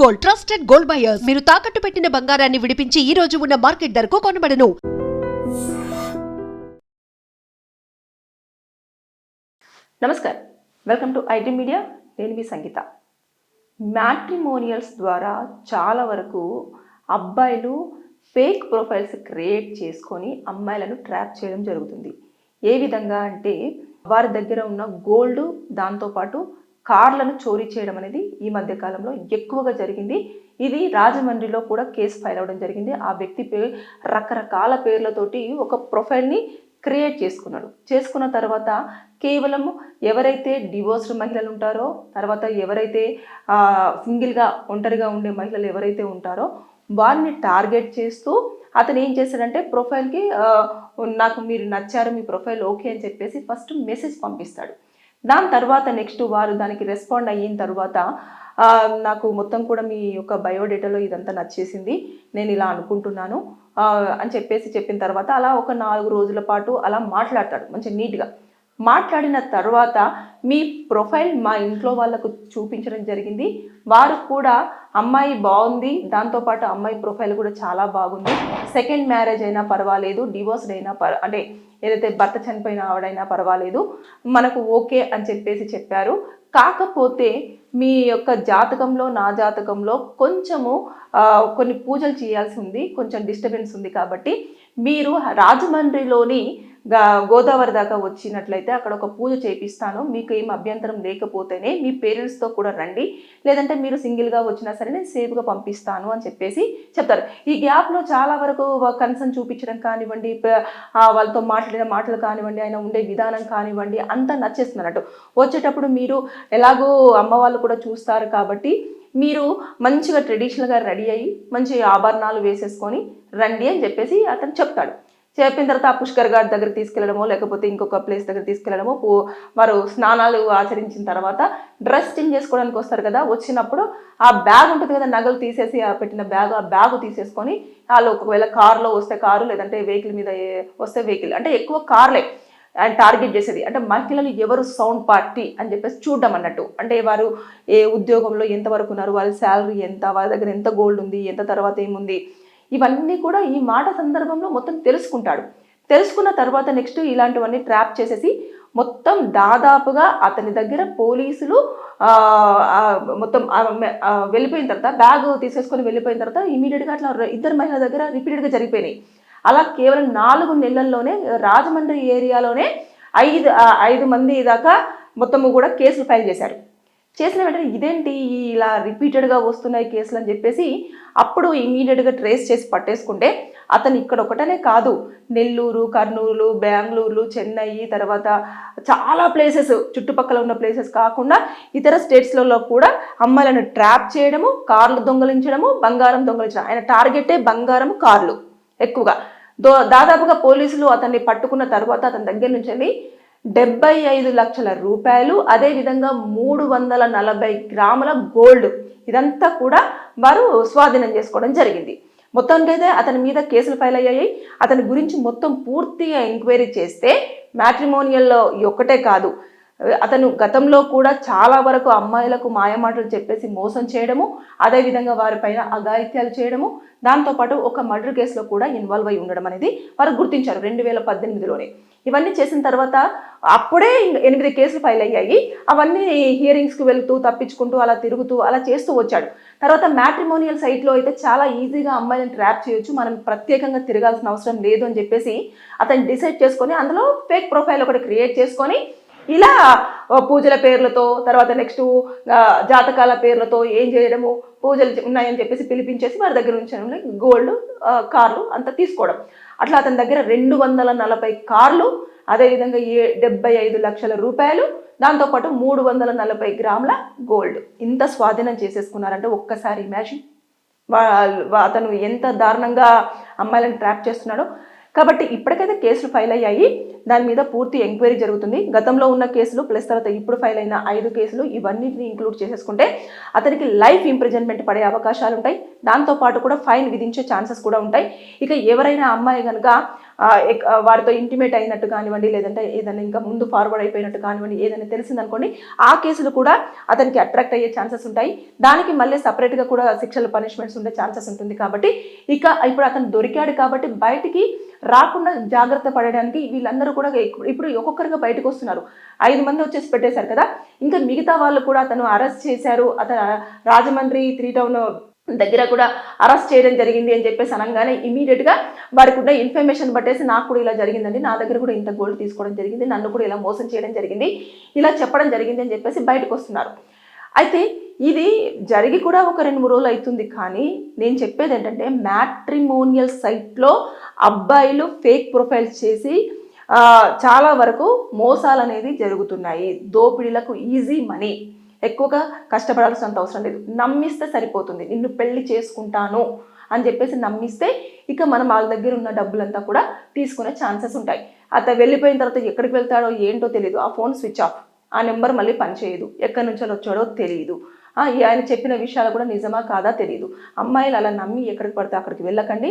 Gold, trusted gold buyers. మీరు తాకట్టు పెట్టిన బంగారాన్ని విడిపించి ఈ రోజు ఉన్న మార్కెట్ ధరకు కొనబడను. నమస్కారం, వెల్కమ్ టు ఐటీ మీడియా. నేను మీ సంగీత. మ్యాట్రిమోనియల్స్ ద్వారా చాలా వరకు అబ్బాయిలు ఫేక్ ప్రొఫైల్స్ క్రియేట్ చేసుకొని అమ్మాయిలను ట్రాప్ చేయడం జరుగుతుంది. ఏ విధంగా అంటే వారి దగ్గర ఉన్న గోల్డ్, దాంతోపాటు కార్లను చోరీ చేయడం అనేది ఈ మధ్య కాలంలో ఎక్కువగా జరిగింది. ఇది రాజమండ్రిలో కూడా కేసు ఫైల్ అవ్వడం జరిగింది. ఆ వ్యక్తి రకరకాల పేర్లతోటి ఒక ప్రొఫైల్ని క్రియేట్ చేసుకున్న తర్వాత కేవలం ఎవరైతే డివోర్స్డ్ మహిళలు ఉంటారో, తర్వాత ఎవరైతే సింగిల్గా ఒంటరిగా ఉండే మహిళలు ఎవరైతే ఉంటారో వారిని టార్గెట్ చేస్తూ అతను ఏం చేశాడంటే ప్రొఫైల్కి నాకు మీరు నచ్చారు, మీ ప్రొఫైల్ ఓకే అని చెప్పేసి ఫస్ట్ మెసేజ్ పంపిస్తాడు. దాని తర్వాత నెక్స్ట్ వారు దానికి రెస్పాండ్ అయిన తర్వాత నాకు మొత్తం కూడా మీ యొక్క బయోడేటాలో ఇదంతా నచ్చేసింది, నేను ఇలా అనుకుంటున్నాను అని చెప్పిన తర్వాత అలా ఒక 4 రోజుల పాటు అలా మాట్లాడతాడు. మంచి నీట్గా మాట్లాడిన తర్వాత మీ ప్రొఫైల్ మా ఇంట్లో వాళ్ళకు చూపించడం జరిగింది. వారు కూడా అమ్మాయి బాగుంది, దాంతోపాటు అమ్మాయి ప్రొఫైల్ కూడా చాలా బాగుంది, సెకండ్ మ్యారేజ్ అయినా పర్వాలేదు, డివోర్స్డ్ అయినా అంటే ఏదైతే భర్త చనిపోయిన ఆవిడైనా పర్వాలేదు, మనకు ఓకే అని చెప్పారు. కాకపోతే మీ యొక్క జాతకంలో, నా జాతకంలో కొంచెము కొన్ని పూజలు చేయాల్సి ఉంది, కొంచెం డిస్టర్బెన్స్ ఉంది, కాబట్టి మీరు రాజమండ్రిలోని గోదావరి దాకా వచ్చినట్లయితే అక్కడ ఒక పూజ చేపిస్తాను, మీకు ఏం అభ్యంతరం లేకపోతేనే మీ పేరెంట్స్తో కూడా రండి, లేదంటే మీరు సింగిల్గా వచ్చినా సరే నేను సేఫ్గా పంపిస్తాను అని చెప్పేసి చెప్తారు. ఈ గ్యాప్లో చాలా వరకు కన్సర్న్ చూపించడం కానివ్వండి, వాళ్ళతో మాట్లాడిన మాటలు కానివ్వండి, ఆయన ఉండే విధానం కానివ్వండి, అంతా నచ్చేస్తున్నట్టు. వచ్చేటప్పుడు మీరు ఎలాగో అమ్మ వాళ్ళు కూడా చూస్తారు కాబట్టి మీరు మంచిగా ట్రెడిషనల్గా రెడీ అయ్యి మంచి ఆభరణాలు వేసేసుకొని రండి అని చెప్పేసి అతను చెప్తాడు. చెప్పిన తర్వాత ఆ పుష్కర్ గారి దగ్గర తీసుకెళ్లడమో లేకపోతే ఇంకొక ప్లేస్ దగ్గర తీసుకెళ్లడమో, వారు స్నానాలు ఆచరించిన తర్వాత డ్రెస్ చేంజ్ చేసుకోవడానికి వస్తారు కదా, వచ్చినప్పుడు ఆ బ్యాగ్ ఉంటుంది కదా, నగలు తీసేసి పెట్టిన బ్యాగ్, ఆ బ్యాగ్ తీసేసుకొని వాళ్ళు ఒకవేళ కారులో వస్తే కారు, లేదంటే వెహికల్ మీద వస్తే వెహికల్, అంటే ఎక్కువ కార్లే అండ్ టార్గెట్ చేసేది. అంటే మహిళలు ఎవరు సౌండ్ పార్టీ అని చెప్పేసి చూడడం అన్నట్టు. అంటే వారు ఏ ఉద్యోగంలో ఎంతవరకు ఉన్నారు, వాళ్ళ శాలరీ ఎంత, వాళ్ళ దగ్గర ఎంత గోల్డ్ ఉంది, ఎంత తర్వాత ఏముంది, ఇవన్నీ కూడా ఈ మాట సందర్భంలో మొత్తం తెలుసుకున్న తర్వాత నెక్స్ట్ ఇలాంటివన్నీ ట్రాప్ చేసేసి మొత్తం దాదాపుగా అతని దగ్గర పోలీసులు మొత్తం వెళ్ళిపోయిన తర్వాత, బ్యాగ్ తీసేసుకొని వెళ్ళిపోయిన తర్వాత ఇమీడియట్గా అట్లా 2 మహిళల దగ్గర రిపీటెడ్గా జరిగిపోయినాయి. అలా కేవలం 4 నెలల్లోనే రాజమండ్రి ఏరియాలోనే 5 మంది దాకా మొత్తము కూడా కేసులు ఫైల్ చేశారు. చేసిన వెంటనే ఇదేంటి ఇలా రిపీటెడ్గా వస్తున్నాయి కేసులు అని చెప్పేసి అప్పుడు ఇమీడియట్గా ట్రేస్ చేసి పట్టేసుకుంటే అతను ఇక్కడ ఒకటనే కాదు, నెల్లూరు, కర్నూలు, బెంగళూరు, చెన్నై, తర్వాత చాలా ప్లేసెస్, చుట్టుపక్కల ఉన్న ప్లేసెస్ కాకుండా ఇతర స్టేట్స్లలో కూడా అమ్మాయిలను ట్రాప్ చేయడము, కార్లు దొంగలించడము, బంగారం దొంగలించడం. ఆయన టార్గెటే బంగారం, కార్లు ఎక్కువగా. దాదాపుగా పోలీసులు అతన్ని పట్టుకున్న తర్వాత అతని దగ్గర నుంచి 75 లక్షల రూపాయలు, అదేవిధంగా 340 గ్రాముల గోల్డ్, ఇదంతా కూడా వారు స్వాధీనం చేసుకోవడం జరిగింది. మొత్తానికైతే అతని మీద కేసులు ఫైల్ అయ్యాయి. అతని గురించి మొత్తం పూర్తిగా ఎంక్వైరీ చేస్తే మ్యాట్రిమోనియల్లో ఒక్కటే కాదు, అతను గతంలో కూడా చాలా వరకు అమ్మాయిలకు మాయమాటలు చెప్పేసి మోసం చేయడము, అదేవిధంగా వారిపైన అఘాయిత్యాలు చేయడము, దాంతోపాటు ఒక మర్డర్ కేసులో కూడా ఇన్వాల్వ్ అయి ఉండడం అనేది వారు గుర్తించారు 2018లోనే. ఇవన్నీ చేసిన తర్వాత అప్పుడే 8 కేసులు ఫైల్ అయ్యాయి. అవన్నీ హియరింగ్స్కి వెళ్తూ తప్పించుకుంటూ అలా తిరుగుతూ అలా చేస్తూ వచ్చాడు. తర్వాత మ్యాట్రిమోనియల్ సైట్లో అయితే చాలా ఈజీగా అమ్మాయిలను ట్రాప్ చేయొచ్చు, మనం ప్రత్యేకంగా తిరగాల్సిన అవసరం లేదు అని చెప్పేసి అతను డిసైడ్ చేసుకొని అందులో ఫేక్ ప్రొఫైల్ ఒకటి క్రియేట్ చేసుకొని ఇలా పూజల పేర్లతో, తర్వాత నెక్స్ట్ జాతకాల పేర్లతో ఏం చేయడము, పూజలు ఉన్నాయని చెప్పేసి పిలిపించేసి వారి దగ్గర నుంచి గోల్డ్, కార్లు అంతా తీసుకోవడం. అట్లా అతని దగ్గర 240 కార్లు, అదేవిధంగా 75 లక్షల రూపాయలు, దాంతోపాటు 340 గ్రాముల గోల్డ్ ఇంత స్వాధీనం చేసేసుకున్నారంటే ఒక్కసారి ఇమాజిన్ అతను ఎంత దారుణంగా అమ్మాయిలను ట్రాప్ చేస్తున్నాడో. కాబట్టి ఇప్పటికైతే కేసులు ఫైల్ అయ్యాయి, దాని మీద పూర్తి ఎంక్వైరీ జరుగుతుంది. గతంలో ఉన్న కేసులు ప్లస్ తర్వాత ఇప్పుడు ఫైల్ అయిన 5 కేసులు ఇవన్నిటిని ఇంక్లూడ్ చేసేసుకుంటే అతనికి లైఫ్ ఇంప్రిజన్మెంట్ పడే అవకాశాలు ఉంటాయి. దాంతోపాటు కూడా ఫైన్ విధించే ఛాన్సెస్ కూడా ఉంటాయి. ఇక ఎవరైనా అమ్మాయి కనుక వారితో ఇంటిమేట్ అయినట్టు కానివ్వండి, లేదంటే ఏదైనా ఇంకా ముందు ఫార్వర్డ్ అయిపోయినట్టు కానివ్వండి, ఏదైనా తెలిసిందనుకోండి, ఆ కేసులు కూడా అతనికి అట్రాక్ట్ అయ్యే ఛాన్సెస్ ఉంటాయి. దానికి మళ్ళీ సపరేట్గా కూడా శిక్షలు పనిష్మెంట్స్ ఉండే ఛాన్సెస్ ఉంటుంది. కాబట్టి ఇప్పుడు అతను దొరికాడు కాబట్టి బయటికి రాకుండా జాగ్రత్త పడడానికి వీళ్ళందరూ కూడా ఇప్పుడు ఒక్కొక్కరిగా బయటకు వస్తున్నారు. 5 మంది వచ్చేసి పెట్టేశారు కదా, ఇంకా మిగతా వాళ్ళు కూడా అతను అరెస్ట్ చేశారు, అతను రాజమండ్రి 3 టౌన్ దగ్గర కూడా అరెస్ట్ చేయడం జరిగింది అని చెప్పేసి అనగానే ఇమీడియట్గా వారికి ఉన్న ఇన్ఫర్మేషన్ బట్టేసి నాకు కూడా ఇలా జరిగిందండి, నా దగ్గర కూడా ఇంత గోల్డ్ తీసుకోవడం జరిగింది, నన్ను కూడా ఇలా మోసం చేయడం జరిగింది, ఇలా చెప్పడం జరిగింది అని చెప్పేసి బయటకు వస్తున్నారు. అయితే ఇది జరిగి కూడా ఒక 2-3 రోజులు అవుతుంది. కానీ నేను చెప్పేది ఏంటంటే మ్యాట్రిమోనియల్ సైట్లో అబ్బాయిలు ఫేక్ ప్రొఫైల్స్ చేసి చాలా వరకు మోసాలు అనేది జరుగుతున్నాయి. దోపిడీలకు ఈజీ మనీ, ఎక్కువగా కష్టపడాల్సినంత అవసరం లేదు, నమ్మిస్తే సరిపోతుంది. నిన్ను పెళ్లి చేసుకుంటాను అని చెప్పేసి నమ్మిస్తే ఇక మనం వాళ్ళ దగ్గర ఉన్న డబ్బులంతా కూడా తీసుకునే ఛాన్సెస్ ఉంటాయి. అతను వెళ్ళిపోయిన తర్వాత ఎక్కడికి వెళ్తాడో ఏంటో తెలియదు, ఆ ఫోన్ స్విచ్ ఆఫ్, ఆ నెంబర్ మళ్ళీ పనిచేయదు, ఎక్కడి నుంచో వచ్చాడో తెలియదు, ఆయన చెప్పిన విషయాలు కూడా నిజమా కాదా తెలియదు. అమ్మాయిలు అలా నమ్మి ఎక్కడికి పడితే అక్కడికి వెళ్ళకండి.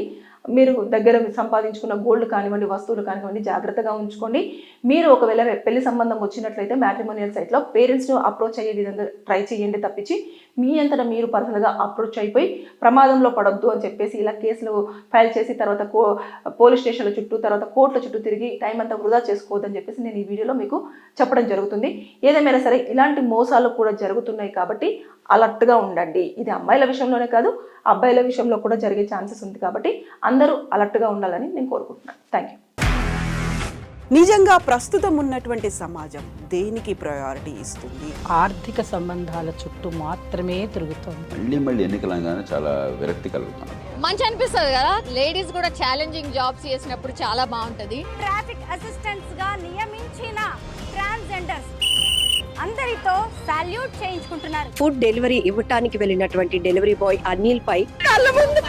మీరు దగ్గర సంపాదించుకున్న గోల్డ్ కానివ్వండి, వస్తువులు కానివ్వండి జాగ్రత్తగా ఉంచుకోండి. మీరు ఒకవేళ పెళ్లి సంబంధం వచ్చినట్లయితే మ్యాట్రిమోనియల్ సైట్లో పేరెంట్స్ను అప్రోచ్ అయ్యే విధంగా ట్రై చేయండి తప్పించి మీ అంతటా మీరు పర్సనల్గా అప్రోచ్ అయిపోయి ప్రమాదంలో పడొద్దు అని చెప్పేసి ఇలా కేసులు ఫైల్ చేసి తర్వాత పోలీస్ స్టేషన్ల చుట్టూ తర్వాత కోర్టుల చుట్టూ తిరిగి టైం అంతా వృధా చేసుకోవద్దని చెప్పేసి నేను ఈ వీడియోలో మీకు చెప్పడం జరుగుతుంది. ఏదేమైనా సరే ఇలాంటి మోసాలు కూడా జరుగుతున్నాయి కాబట్టి అలర్ట్గా ఉండండి. ఇది అమ్మాయిల విషయంలోనే కాదు, అబ్బాయిల విషయంలో కూడా జరిగే ఛాన్సెస్ ఉంది. కాబట్టి అందరూ అలర్ట్గా ఉండాలని నేను కోరుకుంటున్నాను. Thank you. నిజంగా ప్రస్తుతం ఉన్నటువంటి సమాజం దేనికి ప్రయారిటీ ఇస్తుంది? ఆర్థిక సంబంధాల చుట్టూ మాత్రమే తిరుగుతోంది. మళ్ళీ ఎన్నికలంగానే చాలా విరక్తి కలుగుతాను. మంచి అనిపిస్తుంది కదా, లేడీస్ కూడా ఛాలెంజింగ్ జాబ్స్ చేసినప్పుడు చాలా బాగుంటది. ట్రాఫిక్ అసిస్టెంట్స్ గా నియమించిన ట్రాన్స్జెండర్స్ అందరితో సాల్యూట్ చేయించుకుంటున్నారు. ఫుడ్ డెలివరీ ఇవ్వటానికి వెళ్ళినటువంటి డెలివరీ బాయ్ అనిల్ పై కళ్ళ ముందు